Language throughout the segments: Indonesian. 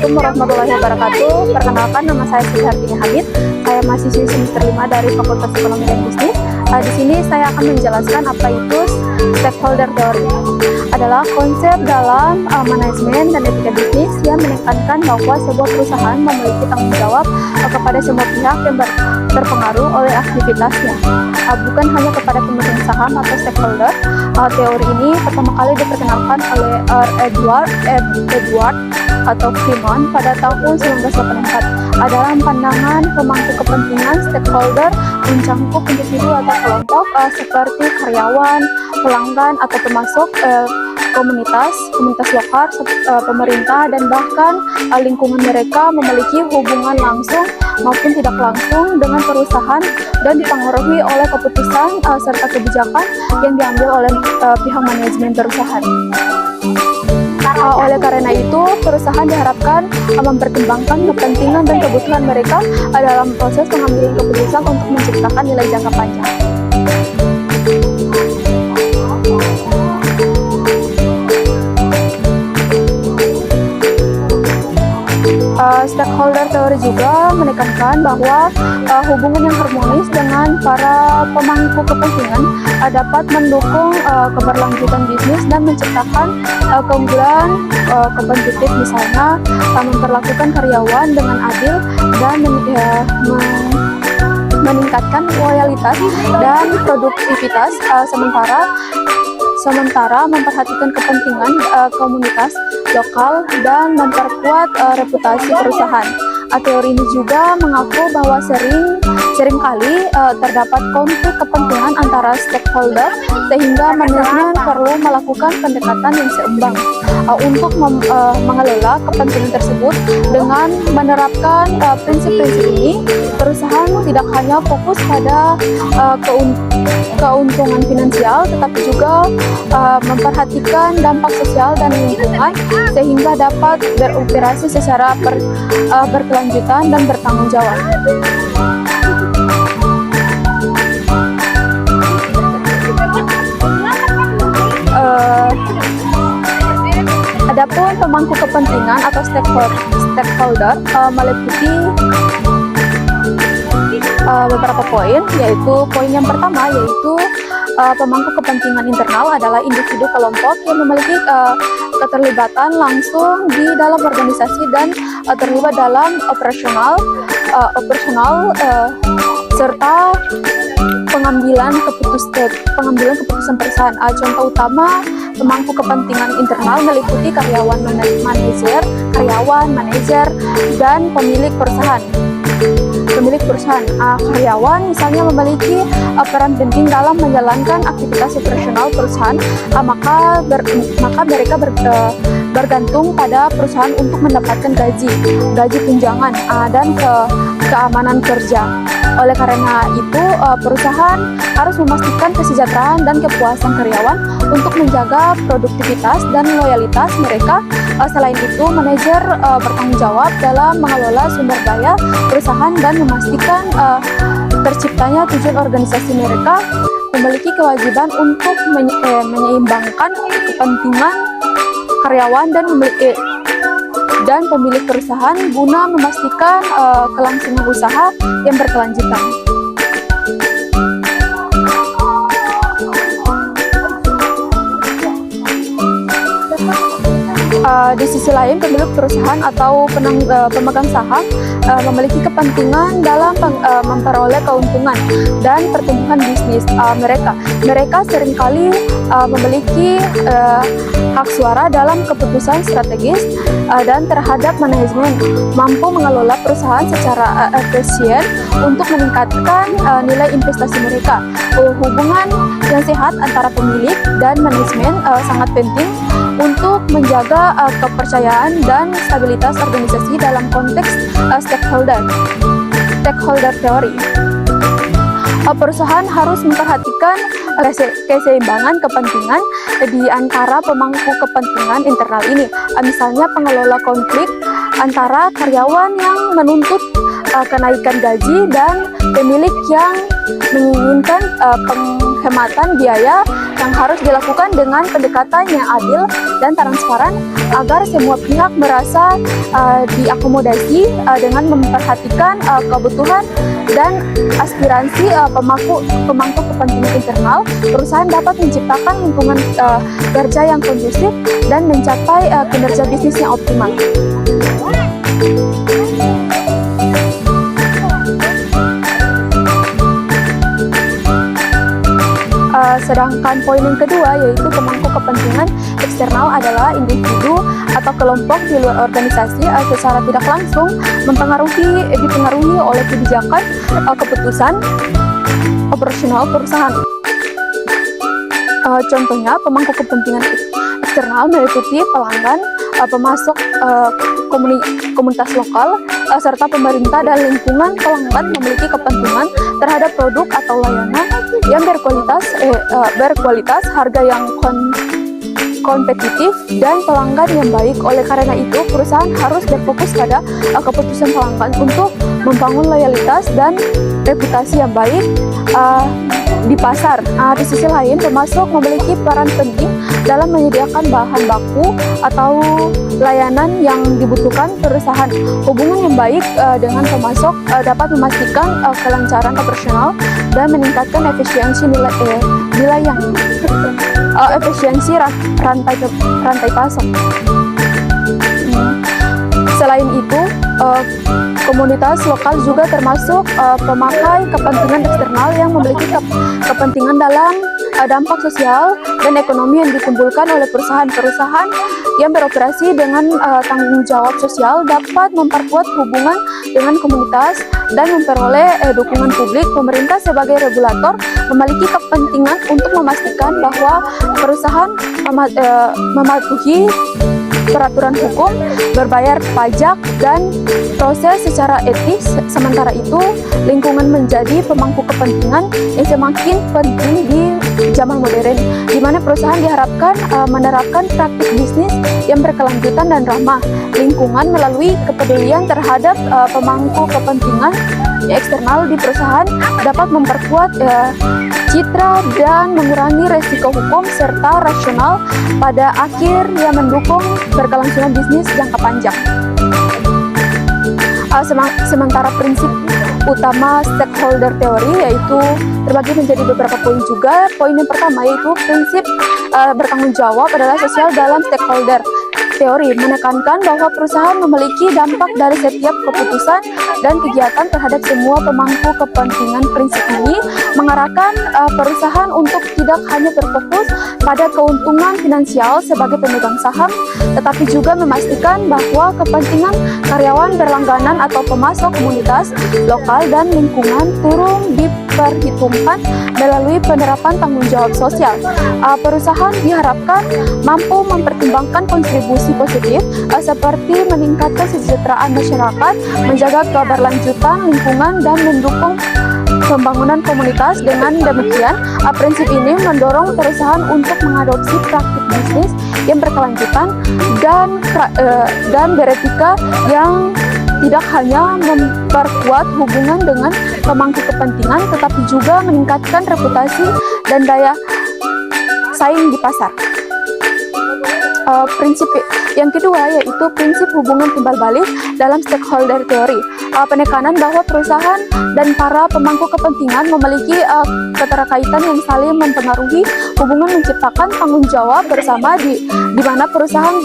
Assalamualaikum warahmatullahi wabarakatuh. Perkenalkan, nama saya Siti Hartini Hamid. Saya mahasiswi semester 5 dari Fakultas Ekonomi dan Bisnis. Di sini saya akan menjelaskan apa itu stakeholder theory. Adalah konsep dalam manajemen dan etika bisnis yang menekankan bahwa sebuah perusahaan memiliki tanggung jawab kepada semua pihak yang terpengaruh oleh aktivitasnya, bukan hanya kepada pemegang saham atau stakeholder. Teori ini pertama kali diperkenalkan oleh Edward atau Freeman pada tahun 1984. Dalam pandangan pemangku kepentingan, stakeholder mencangkup individu atau kelompok seperti karyawan, pelanggan atau pemasok, komunitas lokal, pemerintah, dan bahkan lingkungan. Mereka memiliki hubungan langsung maupun tidak langsung dengan perusahaan dan dipengaruhi oleh keputusan serta kebijakan yang diambil oleh pihak manajemen perusahaan. Oleh karena itu, perusahaan diharapkan mempertimbangkan kepentingan dan kebutuhan mereka dalam proses pengambilan keputusan untuk menciptakan nilai jangka panjang. Stakeholder teori juga menekankan bahwa hubungan yang harmonis dengan para pemangku kepentingan dapat mendukung keberlanjutan bisnis dan menciptakan keunggulan kompetitif, misalnya memperlakukan karyawan dengan adil dan meningkatkan loyalitas dan produktivitas, sementara memperhatikan kepentingan komunitas lokal dan memperkuat reputasi perusahaan. Teori ini juga mengaku bahwa seringkali terdapat konflik kepentingan antara stakeholder, sehingga manajemen perlu melakukan pendekatan yang seimbang untuk mengelola kepentingan tersebut. Dengan menerapkan prinsip-prinsip ini, perusahaan tidak hanya fokus pada keuntungan finansial, tetapi juga memperhatikan dampak sosial dan lingkungan, sehingga dapat beroperasi secara berkelanjutan dan bertanggung jawab. Adapun pemangku kepentingan atau stakeholder meliputi beberapa poin, yaitu poin yang pertama yaitu pemangku kepentingan internal adalah individu kelompok yang memiliki keterlibatan langsung di dalam organisasi dan terlibat dalam operasional serta pengambilan keputusan perusahaan. Contoh utama pemangku kepentingan internal meliputi karyawan, manajer, dan pemilik perusahaan. Karyawan misalnya memiliki peran penting dalam menjalankan aktivitas operasional perusahaan, maka mereka bergantung pada perusahaan untuk mendapatkan gaji tunjangan dan keamanan kerja. Oleh karena itu, perusahaan harus memastikan kesejahteraan dan kepuasan karyawan untuk menjaga produktivitas dan loyalitas mereka. Selain itu, manajer bertanggung jawab dalam mengelola sumber daya perusahaan dan memastikan terciptanya tujuan organisasi. Mereka memiliki kewajiban untuk menyeimbangkan kepentingan karyawan dan pemilik perusahaan guna memastikan kelangsungan usaha yang berkelanjutan. Di sisi lain, pemilik perusahaan atau pemegang saham memiliki kepentingan dalam memperoleh keuntungan dan pertumbuhan bisnis mereka seringkali memiliki hak suara dalam keputusan strategis dan terhadap manajemen, mampu mengelola perusahaan secara efisien untuk meningkatkan nilai investasi mereka. Hubungan yang sehat antara pemilik dan manajemen sangat penting untuk menjaga kepercayaan dan stabilitas organisasi dalam konteks stakeholder teori. Perusahaan harus memperhatikan keseimbangan kepentingan di antara pemangku kepentingan internal ini. Misalnya pengelola konflik antara karyawan yang menuntut kenaikan gaji dan pemilik yang menginginkan penghematan biaya yang harus dilakukan dengan pendekatan yang adil dan transparan agar semua pihak merasa diakomodasi dengan memperhatikan kebutuhan dan aspirasi pemangku kepentingan internal. Perusahaan dapat menciptakan lingkungan kerja yang kondusif dan mencapai kinerja bisnis yang optimal. Sedangkan poin yang kedua yaitu pemangku kepentingan eksternal adalah individu atau kelompok di luar organisasi secara tidak langsung dipengaruhi oleh kebijakan keputusan operasional perusahaan. Contohnya pemangku kepentingan eksternal meliputi pelanggan, pemasok, komunitas lokal, serta pemerintah dan lingkungan. Pelanggan memiliki kepentingan terhadap produk atau layanan yang berkualitas, harga yang kompetitif, dan pelanggan yang baik. Oleh karena itu, perusahaan harus berfokus pada keputusan pelanggan untuk membangun loyalitas dan reputasi yang baik di pasar. Di sisi lain, pemasok memiliki peran penting dalam menyediakan bahan baku atau layanan yang dibutuhkan perusahaan. Hubungan yang baik dengan pemasok dapat memastikan kelancaran operasional dan meningkatkan efisiensi rantai pasok. Selain itu, komunitas lokal juga termasuk pemakai kepentingan eksternal yang memiliki kepentingan dalam dampak sosial dan ekonomi yang ditimbulkan oleh perusahaan yang beroperasi dengan tanggung jawab sosial dapat memperkuat hubungan dengan komunitas dan memperoleh dukungan publik. Pemerintah sebagai regulator memiliki kepentingan untuk memastikan bahwa perusahaan mematuhi peraturan hukum, berbayar pajak, dan proses secara etis. Sementara itu, lingkungan menjadi pemangku kepentingan yang semakin penting di zaman modern, di mana perusahaan diharapkan menerapkan praktik bisnis yang berkelanjutan dan ramah lingkungan melalui kepedulian terhadap pemangku kepentingan eksternal di perusahaan dapat memperkuat citra dan mengurangi resiko hukum serta rasional pada akhir yang mendukung berkelangsungan bisnis jangka panjang. Sementara prinsip utama stakeholder teori yaitu terbagi menjadi beberapa poin juga. Poin yang pertama yaitu prinsip bertanggung jawab adalah sosial dalam stakeholder teori, menekankan bahwa perusahaan memiliki dampak dari setiap keputusan dan kegiatan terhadap semua pemangku kepentingan. Prinsip ini mengarahkan perusahaan untuk tidak hanya berfokus pada keuntungan finansial sebagai pemegang saham, tetapi juga memastikan bahwa kepentingan karyawan berlangganan atau pemasok komunitas lokal dan lingkungan turun diperhitungkan melalui penerapan tanggung jawab sosial. Perusahaan diharapkan mampu mempertimbangkan kontribusi positif seperti meningkatkan kesejahteraan masyarakat, menjaga keberlanjutan lingkungan, dan mendukung pembangunan komunitas. Dengan demikian, prinsip ini mendorong perusahaan untuk mengadopsi praktik bisnis yang berkelanjutan dan beretika yang tidak hanya memperkuat hubungan dengan pemangku kepentingan, tetapi juga meningkatkan reputasi dan daya saing di pasar. Prinsip yang kedua yaitu prinsip hubungan timbal balik dalam stakeholder teori. Penekanan bahwa perusahaan dan para pemangku kepentingan memiliki keterkaitan yang saling mempengaruhi hubungan menciptakan tanggung jawab bersama di mana perusahaan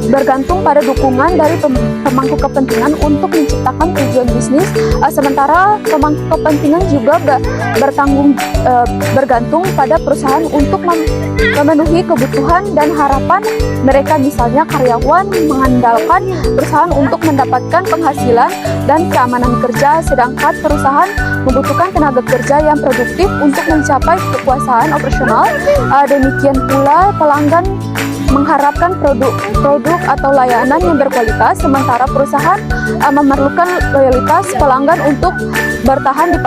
bergantung pada dukungan dari pemangku kepentingan untuk menciptakan tujuan bisnis, sementara pemangku kepentingan juga bergantung pada perusahaan untuk memenuhi kebutuhan dan harapan mereka. Misalnya karyawan mengandalkan perusahaan untuk mendapatkan penghasilan dan keamanan kerja, sedangkan perusahaan membutuhkan tenaga kerja yang produktif untuk mencapai kekuasaan operasional. Demikian pula pelanggan mengharapkan produk atau layanan yang berkualitas, sementara perusahaan memerlukan loyalitas pelanggan untuk bertahan di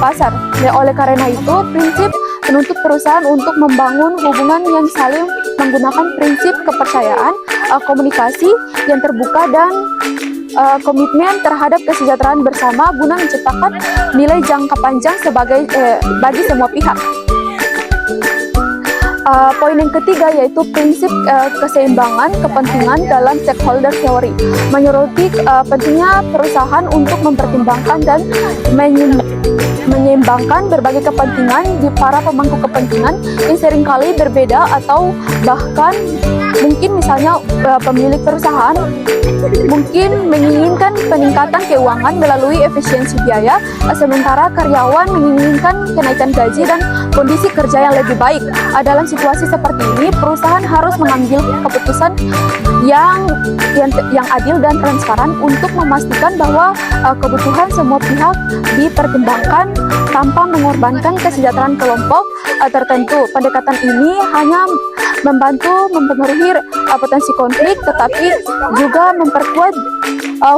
pasar. Oleh karena itu, prinsip menuntut perusahaan untuk membangun hubungan yang saling menggunakan prinsip kepercayaan, komunikasi yang terbuka, dan komitmen terhadap kesejahteraan bersama guna menciptakan nilai jangka panjang bagi semua pihak. Poin yang ketiga yaitu prinsip keseimbangan kepentingan dalam stakeholder theory, menyoroti pentingnya perusahaan untuk mempertimbangkan dan menyeimbangkan berbagai kepentingan di para pemangku kepentingan yang seringkali berbeda atau bahkan mungkin misalnya pemilik perusahaan mungkin menginginkan peningkatan keuangan melalui efisiensi biaya, sementara karyawan menginginkan kenaikan gaji dan kondisi kerja yang lebih baik. Dalam situasi seperti ini, perusahaan harus mengambil keputusan yang adil dan transparan untuk memastikan bahwa kebutuhan semua pihak dipertimbangkan tanpa mengorbankan kesejahteraan kelompok tertentu. Pendekatan ini hanya membantu mempengaruhi potensi konflik, tetapi juga memperkuat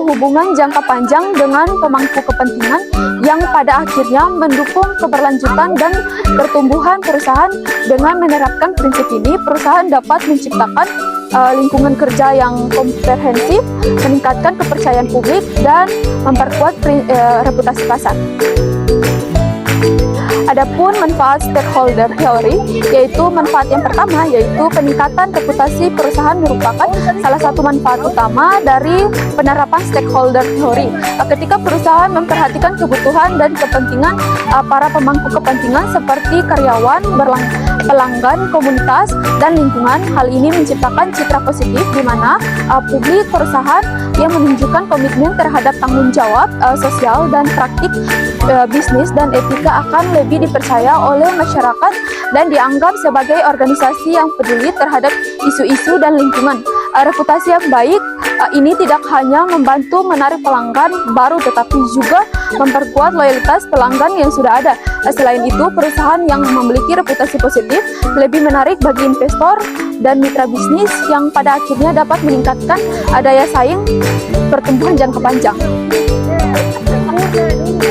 hubungan jangka panjang dengan pemangku kepentingan yang pada akhirnya mendukung keberlanjutan dan pertumbuhan perusahaan. Dengan menerapkan prinsip ini, perusahaan dapat menciptakan lingkungan kerja yang komprehensif, meningkatkan kepercayaan publik, dan memperkuat reputasi pasar. Adapun manfaat stakeholder theory, yaitu manfaat yang pertama yaitu peningkatan reputasi perusahaan merupakan salah satu manfaat utama dari penerapan stakeholder theory. Ketika perusahaan memperhatikan kebutuhan dan kepentingan para pemangku kepentingan seperti karyawan, pelanggan, komunitas, dan lingkungan, hal ini menciptakan citra positif di mana publik perusahaan yang menunjukkan komitmen terhadap tanggung jawab sosial dan praktik bisnis dan etika akan lebih dipercaya oleh masyarakat dan dianggap sebagai organisasi yang peduli terhadap isu-isu dan lingkungan. Reputasi yang baik ini tidak hanya membantu menarik pelanggan baru, tetapi juga memperkuat loyalitas pelanggan yang sudah ada. Selain itu, perusahaan yang memiliki reputasi positif lebih menarik bagi investor dan mitra bisnis yang pada akhirnya dapat meningkatkan daya saing pertumbuhan jangka panjang.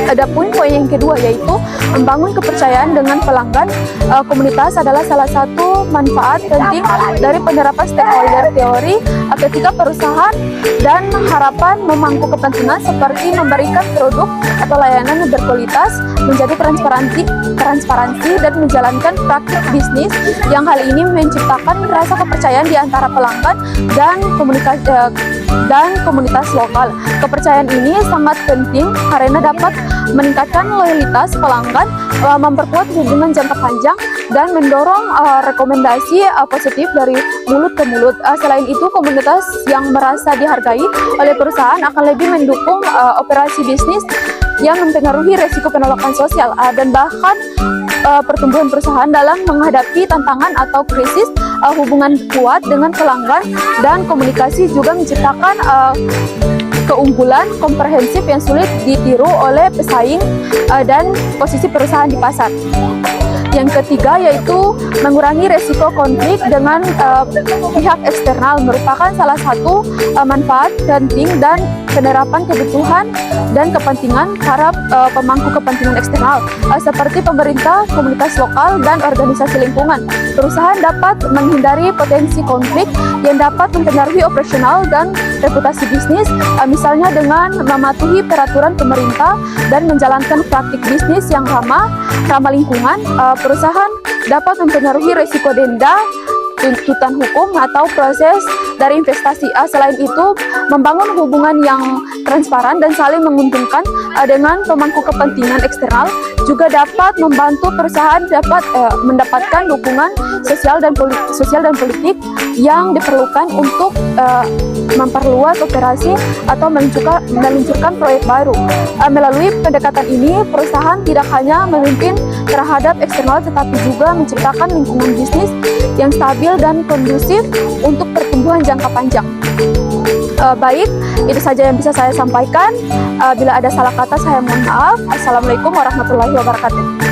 Adapun poin yang kedua yaitu membangun kepercayaan dengan pelanggan. Komunitas adalah salah satu manfaat penting dari penerapan stakeholder theory ketika perusahaan dan harapan memangku kepentingan seperti memberikan produk atau layanan yang berkualitas, menjadi transparansi dan menjalankan praktik bisnis yang hal ini menciptakan rasa kepercayaan di antara pelanggan dan komunitas lokal. Kepercayaan ini sangat penting karena dapat meningkatkan loyalitas pelanggan, memperkuat hubungan jangka panjang, dan mendorong rekomendasi positif dari mulut ke mulut. Selain itu, komunitas yang merasa dihargai oleh perusahaan akan lebih mendukung operasi bisnis yang mempengaruhi resiko penolakan sosial dan bahkan pertumbuhan perusahaan dalam menghadapi tantangan atau krisis. Hubungan kuat dengan pelanggan dan komunikasi juga menciptakan keunggulan komprehensif yang sulit ditiru oleh pesaing dan posisi perusahaan di pasar. Yang ketiga yaitu mengurangi resiko konflik dengan pihak eksternal, merupakan salah satu manfaat penting dan penerapan kebutuhan dan kepentingan para pemangku kepentingan eksternal seperti pemerintah, komunitas lokal, dan organisasi lingkungan. Perusahaan dapat menghindari potensi konflik yang dapat mempengaruhi operasional dan reputasi bisnis, misalnya dengan mematuhi peraturan pemerintah dan menjalankan praktik bisnis yang ramah lingkungan. Perusahaan dapat mempengaruhi risiko denda, tuntutan hukum, atau proses dari investasi. Selain itu, membangun hubungan yang transparan dan saling menguntungkan dengan pemangku kepentingan eksternal juga dapat membantu perusahaan dapat mendapatkan dukungan sosial dan politik yang diperlukan untuk memperluas operasi atau meluncurkan proyek baru. Melalui pendekatan ini, perusahaan tidak hanya memimpin terhadap eksternal tetapi juga menciptakan lingkungan bisnis yang stabil dan kondusif untuk pertumbuhan jangka panjang. Baik, itu saja yang bisa saya sampaikan. Bila ada salah kata, saya mohon maaf. Assalamualaikum warahmatullahi wabarakatuh.